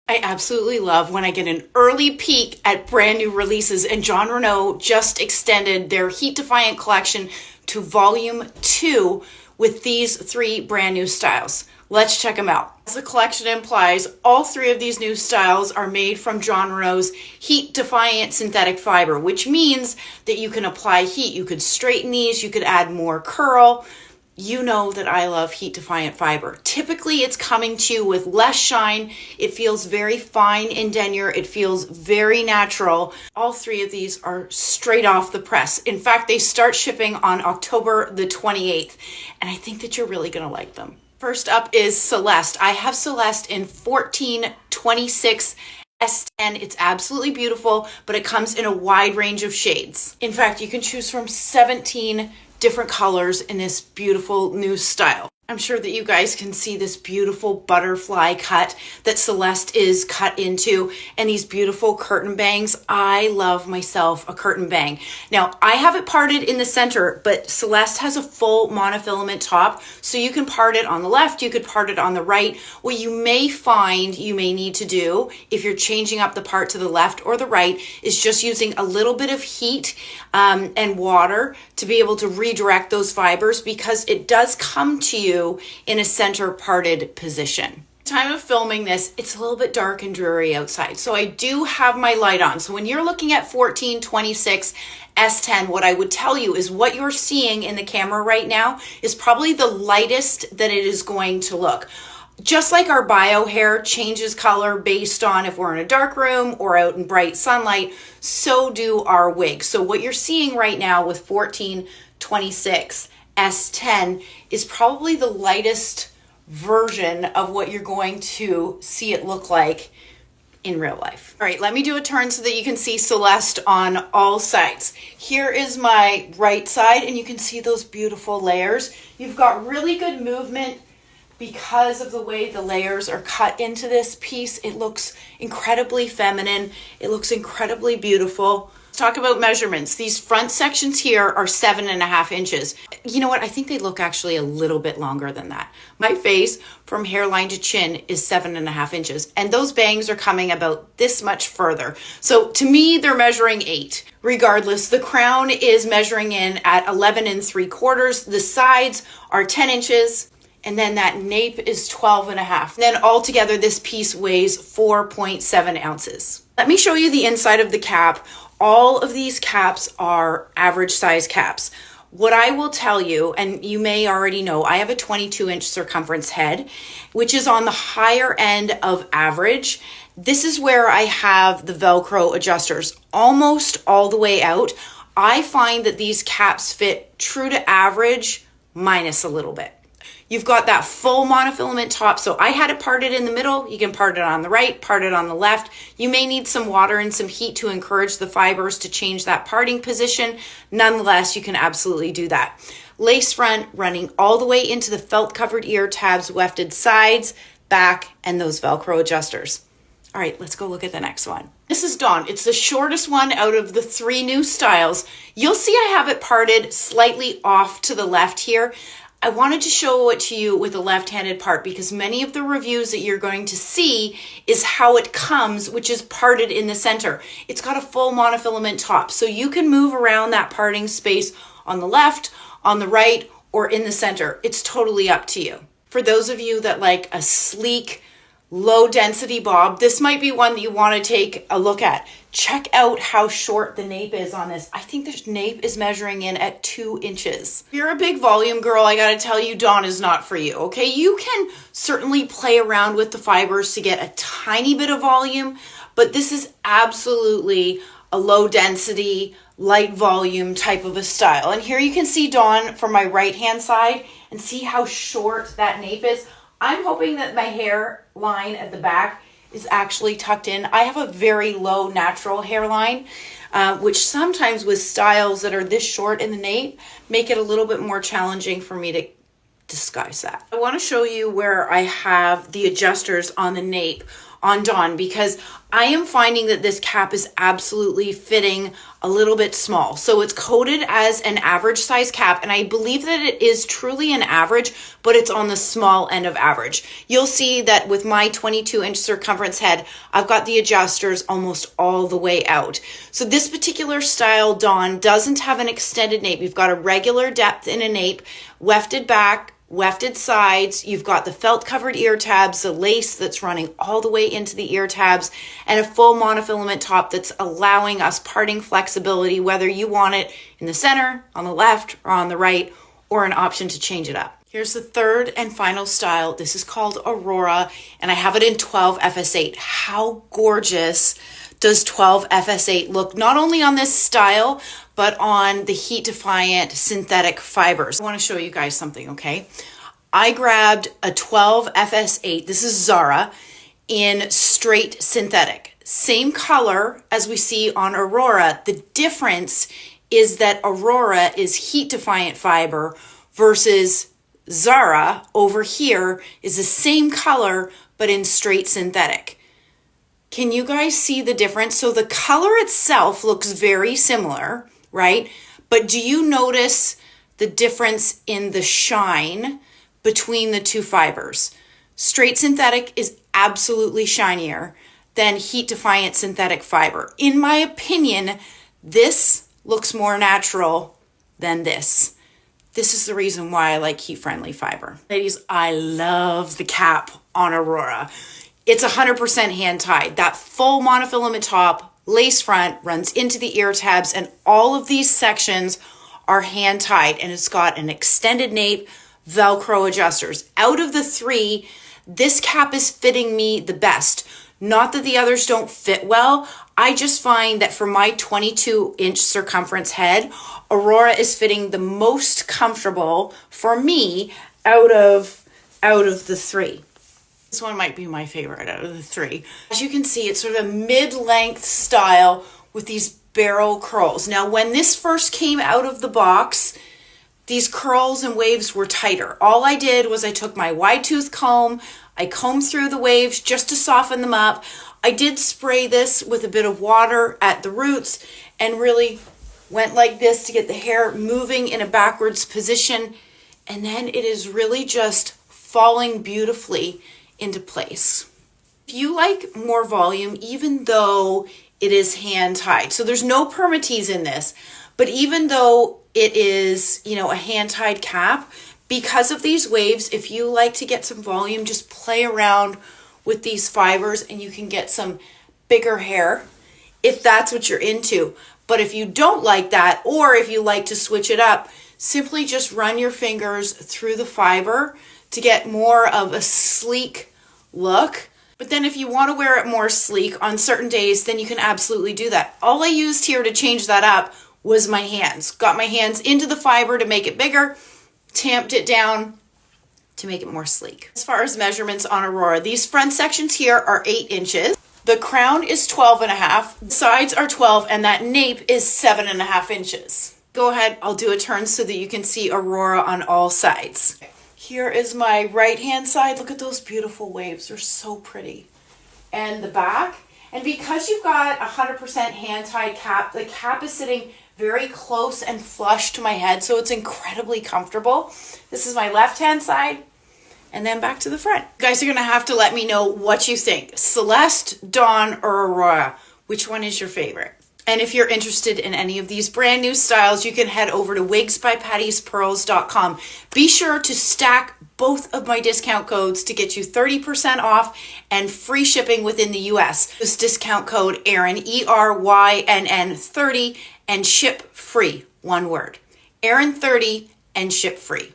I absolutely love when I get an early peek at brand new releases, and Jon Renau just extended their Heat Defiant collection to volume 2 with these 3 brand new styles. Let's check them out. As the collection implies, all 3 of these new styles are made from Jon Renau's Heat Defiant synthetic fiber, which means that you can apply heat. You could straighten these, you could add more curl. You know that I love Heat Defiant fiber. Typically, it's coming to you with less shine. It feels very fine in denier. It feels very natural. All 3 of these are straight off the press. In fact, they start shipping on October the 28th, and I think that you're really gonna like them. First up is Celeste. I have Celeste in 1426 S10. It's absolutely beautiful, but it comes in a wide range of shades. In fact, you can choose from 17 different colors in this beautiful new style. I'm sure that you guys can see this beautiful butterfly cut that Celeste is cut into, and these beautiful curtain bangs. I love myself a curtain bang. Now, I have it parted in the center, but Celeste has a full monofilament top, so you can part it on the left, you could part it on the right. What you may find you may need to do if you're changing up the part to the left or the right is just using a little bit of heat and water to be able to redirect those fibers, because it does come to you in a center parted position. Time of filming this, it's a little bit dark and dreary outside, so I do have my light on. So when you're looking at 1426 S10, what I would tell you is what you're seeing in the camera right now is probably the lightest that it is going to look. Just like our bio hair changes color based on if we're in a dark room or out in bright sunlight, so do our wigs. So what you're seeing right now with 1426 S10 is probably the lightest version of what you're going to see it look like in real life. All right, let me do a turn so that you can see Celeste on all sides. Here is my right side, and you can see those beautiful layers. You've got really good movement because of the way the layers are cut into this piece. It looks incredibly feminine. It looks incredibly beautiful. Let's talk about measurements. These front sections here are 7.5 inches. You know what? I think they look actually a little bit longer than that. My face from hairline to chin is 7.5 inches, and those bangs are coming about this much further. So to me, they're measuring 8. Regardless, the crown is measuring in at 11 3/4. The sides are 10 inches. And then that nape is 12.5. Then altogether, this piece weighs 4.7 ounces. Let me show you the inside of the cap. All of these caps are average size caps. What I will tell you, and you may already know, I have a 22-inch circumference head, which is on the higher end of average. This is where I have the Velcro adjusters almost all the way out. I find that these caps fit true to average minus a little bit. You've got that full monofilament top. So I had it parted in the middle. You can part it on the right, part it on the left. You may need some water and some heat to encourage the fibers to change that parting position. Nonetheless, you can absolutely do that. Lace front running all the way into the felt covered ear tabs, wefted sides, back, and those Velcro adjusters. All right, let's go look at the next one. This is Dawn. It's the shortest one out of the 3 new styles. You'll see I have it parted slightly off to the left here. I wanted to show it to you with a left-handed part because many of the reviews that you're going to see is how it comes, which is parted in the center. It's got a full monofilament top, so you can move around that parting space on the left, on the right, or in the center. It's totally up to you. For those of you that like a sleek, low density bob, this might be one that you want to take a look at. Check out how short the nape is on this. I think this nape is measuring in at 2 inches. If you're a big volume girl, I gotta tell you, Dawn is not for you, okay? You can certainly play around with the fibers to get a tiny bit of volume, but this is absolutely a low density, light volume type of a style. And here you can see Dawn from my right hand side and see how short that nape is. I'm hoping that my hairline at the back is actually tucked in. I have a very low natural hairline, which sometimes with styles that are this short in the nape make it a little bit more challenging for me to disguise that. I want to show you where I have the adjusters on the nape. on Dawn, because I am finding that this cap is absolutely fitting a little bit small. So it's coded as an average size cap, and I believe that it is truly an average, but it's on the small end of average. You'll see that with my 22-inch circumference head, I've got the adjusters almost all the way out. So this particular style Dawn doesn't have an extended nape. You've got a regular depth in a nape, wefted back, wefted sides. You've got the felt covered ear tabs, the lace that's running all the way into the ear tabs, and a full monofilament top that's allowing us parting flexibility, whether you want it in the center, on the left, or on the right, or an option to change it up. Here's the third and final style. This is called Aurora, and I have it in 12 FS8. How gorgeous does 12 FS8 look, not only on this style, but on the heat defiant synthetic fibers. I want to show you guys something, okay? I grabbed a 12 FS8, this is Zara, in straight synthetic. Same color as we see on Aurora. The difference is that Aurora is heat defiant fiber versus Zara over here is the same color, but in straight synthetic. Can you guys see the difference? So the color itself looks very similar, right? But do you notice the difference in the shine between the two fibers? Straight synthetic is absolutely shinier than heat defiant synthetic fiber. In my opinion, this looks more natural than this. This is the reason why I like heat friendly fiber. Ladies, I love the cap on Aurora. It's 100% hand tied. That full monofilament top, lace front, runs into the ear tabs, and all of these sections are hand tied, and it's got an extended nape, Velcro adjusters. Out of the three, this cap is fitting me the best. Not that the others don't fit well. I just find that for my 22-inch circumference head, Aurora is fitting the most comfortable for me out of the three. This one might be my favorite out of the three. As you can see, it's sort of a mid-length style with these barrel curls. Now, when this first came out of the box, these curls and waves were tighter. All I did was I took my wide tooth comb, I combed through the waves just to soften them up. I did spray this with a bit of water at the roots and really went like this to get the hair moving in a backwards position. And then it is really just falling beautifully into place. If you like more volume, even though it is hand tied, so there's no permatease in this, but even though it is, a hand tied cap, because of these waves, if you like to get some volume, just play around with these fibers and you can get some bigger hair if that's what you're into. But if you don't like that, or if you like to switch it up, simply just run your fingers through the fiber to get more of a sleek look. But then if you want to wear it more sleek on certain days, then you can absolutely do that. All I used here to change that up was my hands. Got my hands into the fiber to make it bigger, tamped it down to make it more sleek. As far as measurements on Aurora, these front sections here are 8 inches. The crown is 12.5, the sides are 12, and that nape is 7.5 inches. Go ahead, I'll do a turn so that you can see Aurora on all sides. Here is my right-hand side. Look at those beautiful waves. They're so pretty. And the back. And because you've got 100% hand-tied cap, the cap is sitting very close and flush to my head, so it's incredibly comfortable. This is my left-hand side. And then back to the front. You guys are going to have to let me know what you think. Celeste, Dawn, or Aurora. Which one is your favorite? And if you're interested in any of these brand new styles, you can head over to wigsbypattiespearls.com. Be sure to stack both of my discount codes to get you 30% off and free shipping within the US. This discount code Erin, ERYNN 30, and ship free, one word. Erin 30 and ship free.